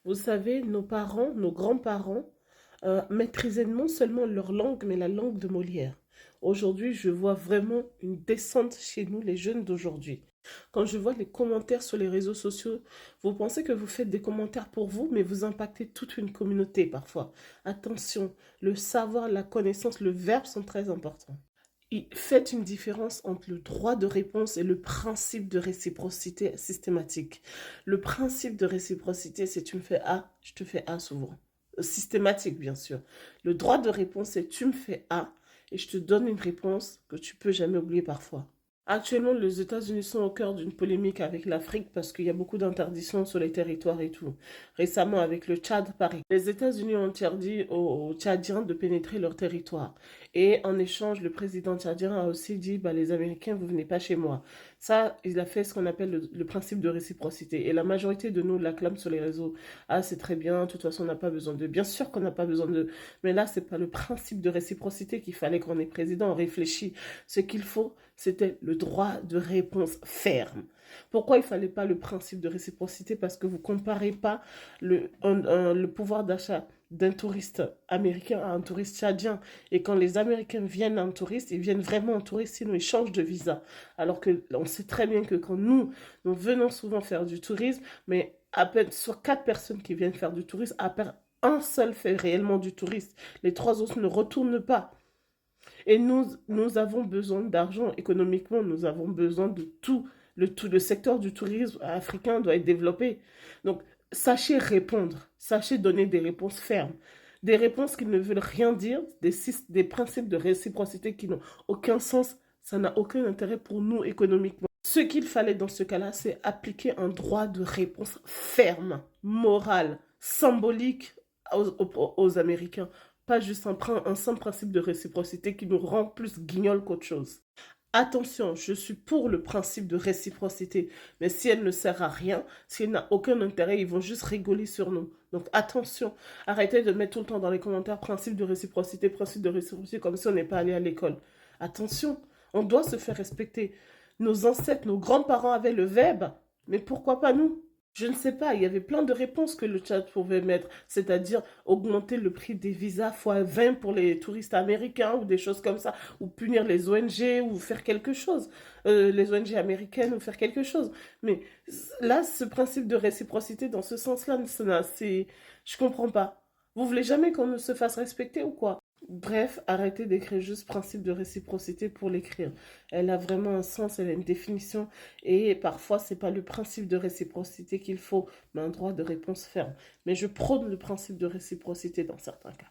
Vous savez, nos parents, nos grands-parents maîtrisaient non seulement leur langue, mais la langue de Molière. Aujourd'hui, je vois vraiment une descente chez nous, les jeunes d'aujourd'hui. Quand je vois les commentaires sur les réseaux sociaux, vous pensez que vous faites des commentaires pour vous, mais vous impactez toute une communauté parfois. Attention, le savoir, la connaissance, le verbe sont très importants. Faites une différence entre le droit de réponse et le principe de réciprocité systématique. Le principe de réciprocité, c'est tu me fais A, je te fais A souvent. Systématique, bien sûr. Le droit de réponse, c'est tu me fais A et je te donne une réponse que tu peux jamais oublier parfois. Actuellement, les États-Unis sont au cœur d'une polémique avec l'Afrique parce qu'il y a beaucoup d'interdictions sur les territoires et tout. Récemment, avec le Tchad, pareil. Les États-Unis ont interdit aux Tchadiens de pénétrer leur territoire. Et en échange, le président tchadien a aussi dit, bah, les Américains, vous venez pas chez moi. Ça, il a fait ce qu'on appelle le principe de réciprocité. Et la majorité de nous l'acclament sur les réseaux. Ah, c'est très bien, de toute façon, on n'a pas besoin de. Bien sûr qu'on n'a pas besoin de. Mais là, c'est pas le principe de réciprocité qu'il fallait qu'on ait président. On réfléchit. Ce qu'il faut, c'était le droit de réponse ferme. Pourquoi il ne fallait pas le principe de réciprocité? Parce que vous ne comparez pas le pouvoir d'achat d'un touriste américain à un touriste tchadien. Et quand les Américains viennent en touriste, ils viennent vraiment en touriste, sinon ils changent de visa. Alors que on sait très bien que quand nous venons souvent faire du tourisme, mais à peine sur 4 personnes qui viennent faire du tourisme, à peine un seul fait réellement du tourisme. Les 3 autres ne retournent pas. Et nous avons besoin d'argent économiquement, nous avons besoin de tout. Le secteur du tourisme africain doit être développé. Donc, sachez répondre, sachez donner des réponses fermes. Des réponses qui ne veulent rien dire, des principes de réciprocité qui n'ont aucun sens, ça n'a aucun intérêt pour nous économiquement. Ce qu'il fallait dans ce cas-là, c'est appliquer un droit de réponse ferme, moral, symbolique aux Américains. Pas juste un simple principe de réciprocité qui nous rend plus guignols qu'autre chose. Attention, je suis pour le principe de réciprocité, mais si elle ne sert à rien, si elle n'a aucun intérêt, ils vont juste rigoler sur nous. Donc attention, arrêtez de mettre tout le temps dans les commentaires principe de réciprocité, comme si on n'est pas allé à l'école. Attention, on doit se faire respecter. Nos ancêtres, nos grands-parents avaient le verbe, mais pourquoi pas nous? Je ne sais pas, il y avait plein de réponses que le chat pouvait mettre, c'est-à-dire augmenter le prix des visas fois 20 pour les touristes américains ou des choses comme ça, ou punir les ONG ou faire quelque chose, les ONG américaines ou faire quelque chose. Mais là, ce principe de réciprocité dans ce sens-là, je comprends pas. Vous voulez jamais qu'on se fasse respecter ou quoi? Bref, arrêtez d'écrire juste principe de réciprocité pour l'écrire. Elle a vraiment un sens, elle a une définition et parfois c'est pas le principe de réciprocité qu'il faut, mais un droit de réponse ferme. Mais je prône le principe de réciprocité dans certains cas.